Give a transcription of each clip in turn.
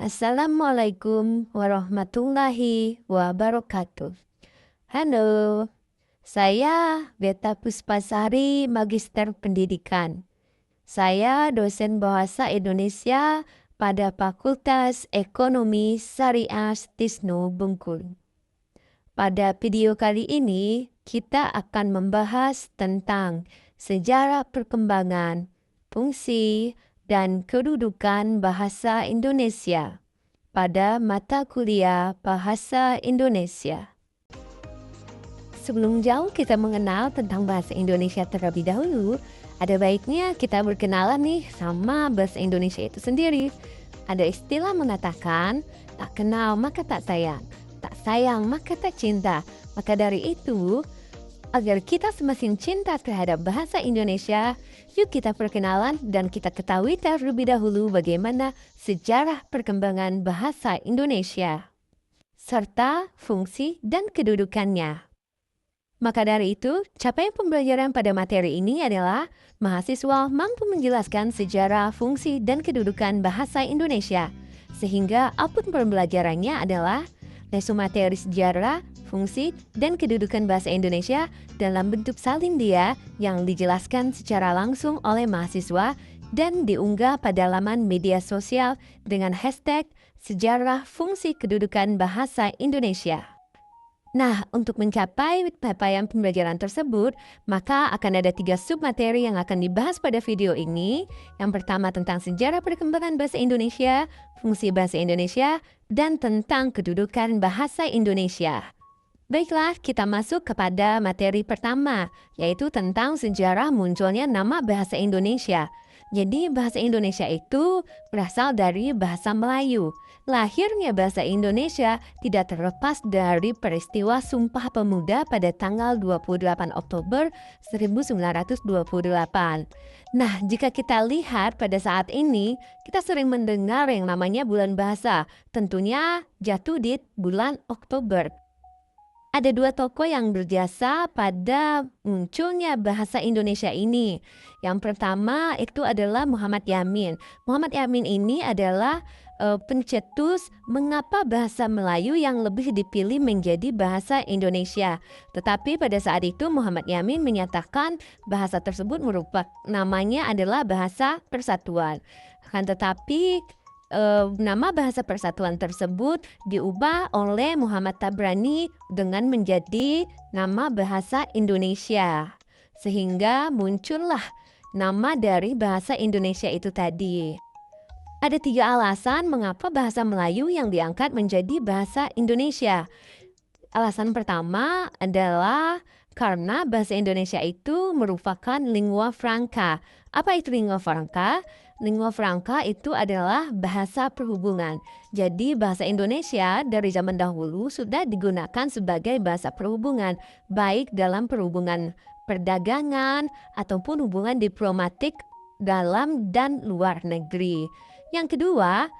Assalamualaikum warahmatullahi wabarakatuh. Halo, saya Beta Puspasari, Magister Pendidikan. Saya dosen Bahasa Indonesia pada Fakultas Ekonomi Syariah Tisno Bengkulu. Pada video kali ini, kita akan membahas tentang sejarah perkembangan, fungsi, dan kedudukan bahasa Indonesia pada mata kuliah Bahasa Indonesia. Sebelum jauh kita mengenal tentang bahasa Indonesia terlebih dahulu, ada baiknya kita berkenalan nih sama bahasa Indonesia itu sendiri. Ada istilah mengatakan, tak kenal maka tak sayang maka tak cinta. Maka dari itu, agar kita semakin cinta terhadap bahasa Indonesia, yuk kita perkenalan dan kita ketahui terlebih dahulu bagaimana sejarah perkembangan bahasa Indonesia, serta fungsi dan kedudukannya. Maka dari itu, capaian pembelajaran pada materi ini adalah mahasiswa mampu menjelaskan sejarah, fungsi, dan kedudukan bahasa Indonesia, sehingga output pembelajarannya adalah lesu materi sejarah, fungsi, dan kedudukan bahasa Indonesia dalam bentuk salin dia yang dijelaskan secara langsung oleh mahasiswa dan diunggah pada laman media sosial dengan hashtag sejarah fungsi kedudukan bahasa Indonesia. Nah, untuk mencapai capaian pembelajaran tersebut, maka akan ada 3 submateri yang akan dibahas pada video ini. Yang pertama tentang sejarah perkembangan bahasa Indonesia, fungsi bahasa Indonesia, dan tentang kedudukan bahasa Indonesia. Baiklah, kita masuk kepada materi pertama, yaitu tentang sejarah munculnya nama bahasa Indonesia. Jadi bahasa Indonesia itu berasal dari bahasa Melayu. Lahirnya bahasa Indonesia tidak terlepas dari peristiwa Sumpah Pemuda pada tanggal 28 Oktober 1928. Nah, jika kita lihat pada saat ini, kita sering mendengar yang namanya bulan bahasa. Tentunya jatuh di bulan Oktober. Ada 2 tokoh yang berjasa pada munculnya bahasa Indonesia ini. Yang pertama itu adalah Muhammad Yamin. Muhammad Yamin ini adalah pencetus mengapa bahasa Melayu yang lebih dipilih menjadi bahasa Indonesia. Tetapi pada saat itu Muhammad Yamin menyatakan bahasa tersebut namanya adalah bahasa persatuan. Akan tetapi nama bahasa persatuan tersebut diubah oleh Muhammad Tabrani dengan menjadi nama bahasa Indonesia. Sehingga muncullah nama dari bahasa Indonesia itu tadi. Ada 3 alasan mengapa bahasa Melayu yang diangkat menjadi bahasa Indonesia. Alasan pertama adalah karena bahasa Indonesia itu merupakan lingua franca. Apa itu lingua franca? Lingua franca itu adalah bahasa perhubungan. Jadi bahasa Indonesia dari zaman dahulu sudah digunakan sebagai bahasa perhubungan, baik dalam perhubungan perdagangan ataupun hubungan diplomatik dalam dan luar negeri. Yang kedua,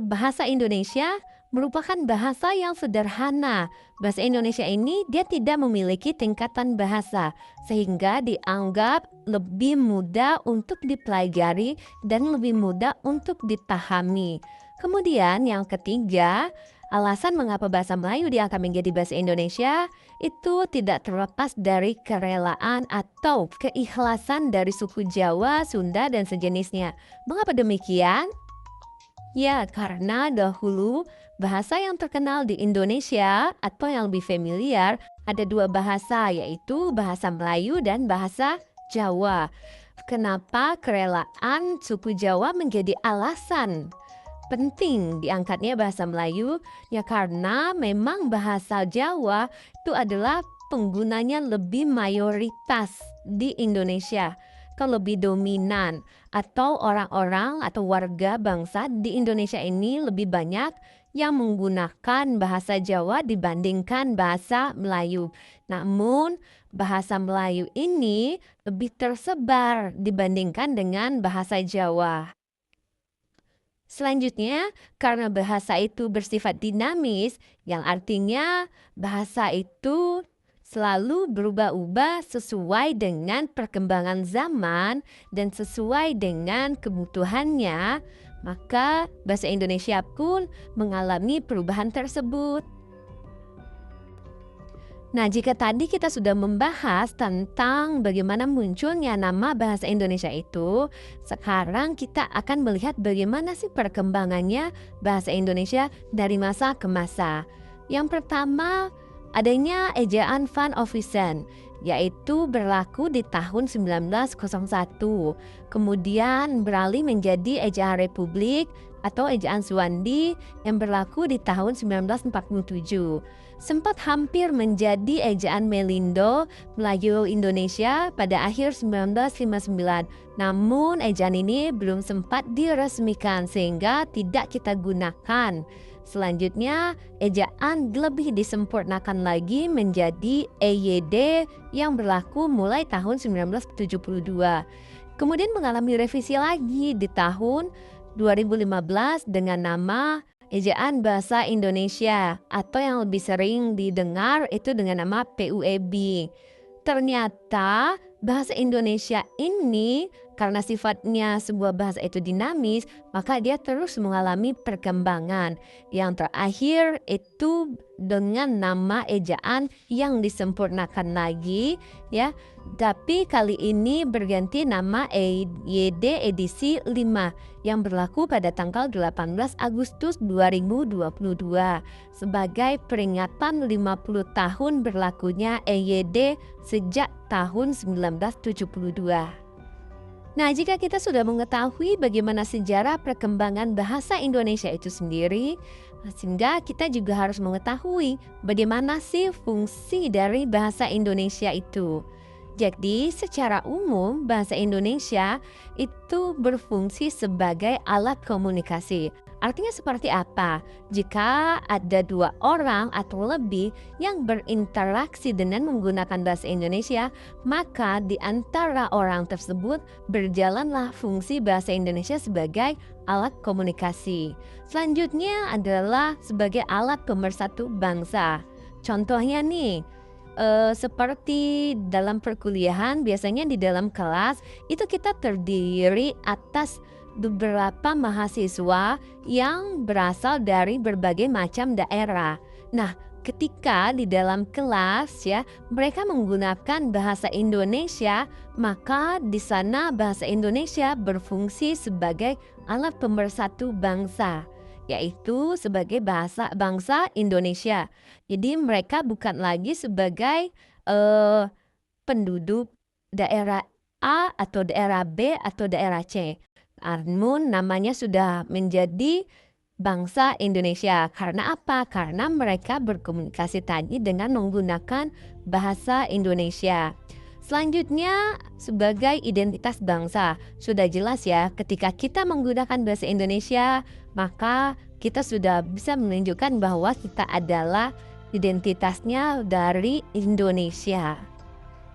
bahasa Indonesia merupakan bahasa yang sederhana. Bahasa Indonesia ini dia tidak memiliki tingkatan bahasa, sehingga dianggap lebih mudah untuk dipelajari dan lebih mudah untuk dipahami. Kemudian yang ketiga, alasan mengapa bahasa Melayu diangkat menjadi bahasa Indonesia itu tidak terlepas dari kerelaan atau keikhlasan dari suku Jawa, Sunda, dan sejenisnya. Mengapa demikian? Ya, karena dahulu bahasa yang terkenal di Indonesia atau yang lebih familiar ada 2 bahasa, yaitu bahasa Melayu dan bahasa Jawa. Kenapa kerelaan suku Jawa menjadi alasan penting diangkatnya bahasa Melayu? Ya karena memang bahasa Jawa itu adalah penggunanya lebih mayoritas di Indonesia, kan lebih dominan, atau orang-orang atau warga bangsa di Indonesia ini lebih banyak yang menggunakan bahasa Jawa dibandingkan bahasa Melayu. Namun bahasa Melayu ini lebih tersebar dibandingkan dengan bahasa Jawa. Selanjutnya, karena bahasa itu bersifat dinamis, yang artinya bahasa itu selalu berubah-ubah sesuai dengan perkembangan zaman dan sesuai dengan kebutuhannya, maka bahasa Indonesia pun mengalami perubahan tersebut. Nah, jika tadi kita sudah membahas tentang bagaimana munculnya nama bahasa Indonesia itu, sekarang kita akan melihat bagaimana sih perkembangannya bahasa Indonesia dari masa ke masa. Yang pertama, adanya ejaan Van Ovissen, yaitu berlaku di tahun 1901. Kemudian beralih menjadi ejaan Republik atau ejaan Suwandi yang berlaku di tahun 1947. Sempat hampir menjadi ejaan Melindo Melayu Indonesia pada akhir 1959. Namun ejaan ini belum sempat diresmikan sehingga tidak kita gunakan. Selanjutnya, ejaan lebih disempurnakan lagi menjadi EYD yang berlaku mulai tahun 1972. Kemudian mengalami revisi lagi di tahun 2015 dengan nama Ejaan Bahasa Indonesia atau yang lebih sering didengar itu dengan nama PUEB. Ternyata bahasa Indonesia ini karena sifatnya sebuah bahasa itu dinamis, maka dia terus mengalami perkembangan. Yang terakhir itu dengan nama ejaan yang disempurnakan lagi ya. Tapi kali ini berganti nama EYD edisi 5 yang berlaku pada tanggal 18 Agustus 2022 sebagai peringatan 50 tahun berlakunya EYD sejak tahun 1972. Nah, jika kita sudah mengetahui bagaimana sejarah perkembangan bahasa Indonesia itu sendiri, sehingga kita juga harus mengetahui bagaimana sih fungsi dari bahasa Indonesia itu. Jadi, secara umum bahasa Indonesia itu berfungsi sebagai alat komunikasi. Artinya seperti apa? Jika ada 2 orang atau lebih yang berinteraksi dengan menggunakan bahasa Indonesia, maka di antara orang tersebut berjalanlah fungsi bahasa Indonesia sebagai alat komunikasi. Selanjutnya adalah sebagai alat pemersatu bangsa. Contohnya nih, seperti dalam perkuliahan, biasanya di dalam kelas itu kita terdiri atas beberapa mahasiswa yang berasal dari berbagai macam daerah. Nah, ketika di dalam kelas ya, mereka menggunakan bahasa Indonesia, maka di sana bahasa Indonesia berfungsi sebagai alat pemersatu bangsa, yaitu sebagai bahasa bangsa Indonesia. Jadi mereka bukan lagi sebagai penduduk daerah A atau daerah B atau daerah C. Namun namanya sudah menjadi bangsa Indonesia. Karena apa? Karena mereka berkomunikasi tadi dengan menggunakan bahasa Indonesia. Selanjutnya sebagai identitas bangsa. Sudah jelas ya, ketika kita menggunakan bahasa Indonesia, maka kita sudah bisa menunjukkan bahwa kita adalah identitasnya dari Indonesia.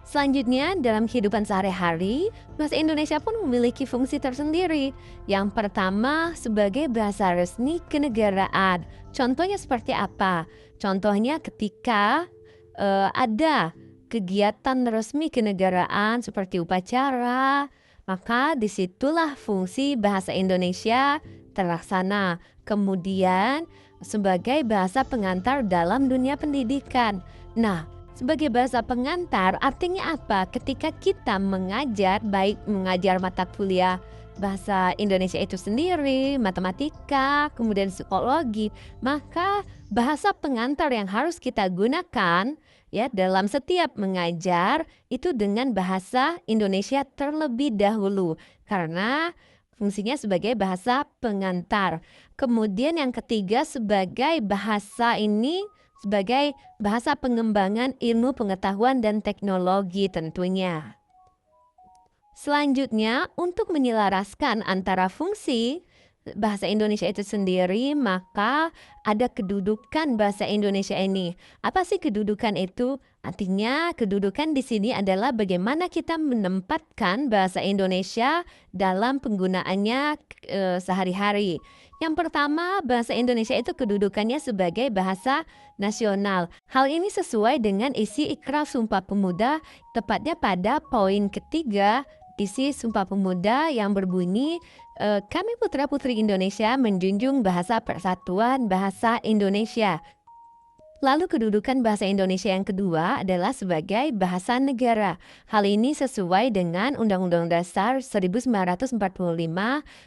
Selanjutnya, dalam kehidupan sehari-hari, bahasa Indonesia pun memiliki fungsi tersendiri. Yang pertama, sebagai bahasa resmi kenegaraan. Contohnya seperti apa? Contohnya ketika ada kegiatan resmi kenegaraan seperti upacara, maka disitulah fungsi bahasa Indonesia terlaksana. Kemudian, sebagai bahasa pengantar dalam dunia pendidikan. Nah, sebagai bahasa pengantar artinya apa? Ketika kita mengajar, baik mengajar mata kuliah bahasa Indonesia itu sendiri, matematika, kemudian psikologi, maka bahasa pengantar yang harus kita gunakan ya dalam setiap mengajar itu dengan bahasa Indonesia terlebih dahulu karena fungsinya sebagai bahasa pengantar. Kemudian yang ketiga sebagai bahasa ini sebagai bahasa pengembangan ilmu pengetahuan dan teknologi tentunya. Selanjutnya, untuk menyelaraskan antara fungsi bahasa Indonesia itu sendiri, maka ada kedudukan bahasa Indonesia ini. Apa sih kedudukan itu? Artinya kedudukan di sini adalah bagaimana kita menempatkan bahasa Indonesia dalam penggunaannya sehari-hari. Yang pertama, bahasa Indonesia itu kedudukannya sebagai bahasa nasional. Hal ini sesuai dengan isi Ikrar Sumpah Pemuda, tepatnya pada poin ketiga isi Sumpah Pemuda yang berbunyi, Kami putra-putri Indonesia menjunjung bahasa persatuan bahasa Indonesia. Lalu kedudukan bahasa Indonesia yang kedua adalah sebagai bahasa negara. Hal ini sesuai dengan Undang-Undang Dasar 1945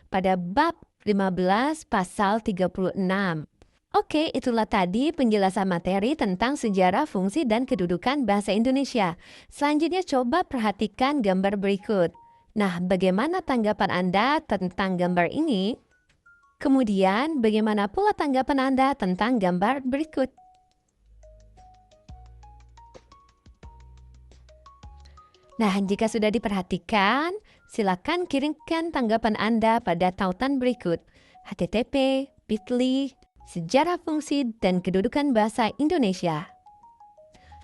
pada bab 15 pasal 36. Oke, itulah tadi penjelasan materi tentang sejarah, fungsi, dan kedudukan bahasa Indonesia. Selanjutnya coba perhatikan gambar berikut. Nah, bagaimana tanggapan Anda tentang gambar ini? Kemudian, bagaimana pula tanggapan Anda tentang gambar berikut? Nah, jika sudah diperhatikan, silakan kirimkan tanggapan Anda pada tautan berikut: http://bit.ly sejarah fungsi dan kedudukan bahasa Indonesia.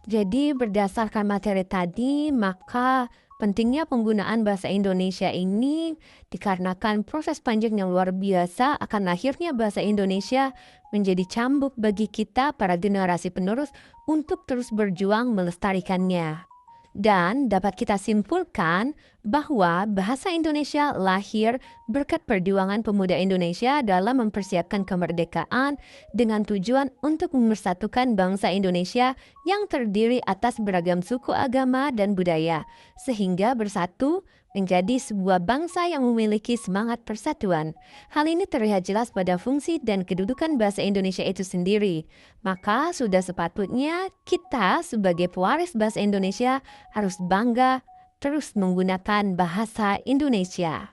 Jadi berdasarkan materi tadi, maka pentingnya penggunaan bahasa Indonesia ini dikarenakan proses panjang yang luar biasa akan lahirnya bahasa Indonesia menjadi cambuk bagi kita para generasi penerus untuk terus berjuang melestarikannya. Dan dapat kita simpulkan bahwa bahasa Indonesia lahir berkat perjuangan pemuda Indonesia dalam mempersiapkan kemerdekaan dengan tujuan untuk mempersatukan bangsa Indonesia yang terdiri atas beragam suku, agama, dan budaya, sehingga bersatu menjadi sebuah bangsa yang memiliki semangat persatuan. Hal ini terlihat jelas pada fungsi dan kedudukan bahasa Indonesia itu sendiri. Maka sudah sepatutnya kita sebagai pewaris bahasa Indonesia harus bangga terus menggunakan bahasa Indonesia.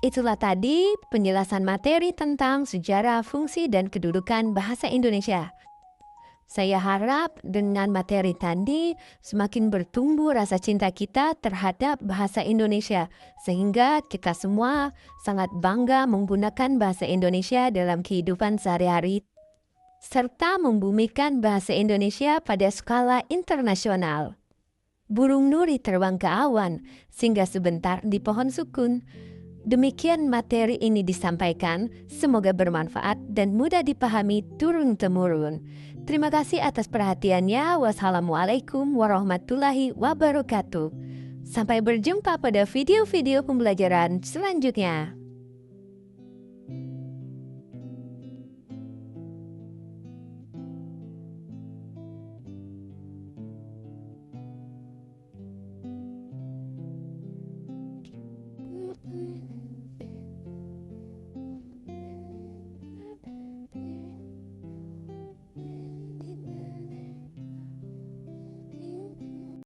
Itulah tadi penjelasan materi tentang sejarah, fungsi, dan kedudukan bahasa Indonesia. Saya harap dengan materi tadi semakin bertumbuh rasa cinta kita terhadap bahasa Indonesia, sehingga kita semua sangat bangga menggunakan bahasa Indonesia dalam kehidupan sehari-hari, serta membumikan bahasa Indonesia pada skala internasional. Burung nuri terbang ke awan, singgah sebentar di pohon sukun. Demikian materi ini disampaikan, semoga bermanfaat dan mudah dipahami turun-temurun. Terima kasih atas perhatiannya. Wassalamualaikum warahmatullahi wabarakatuh. Sampai berjumpa pada video-video pembelajaran selanjutnya.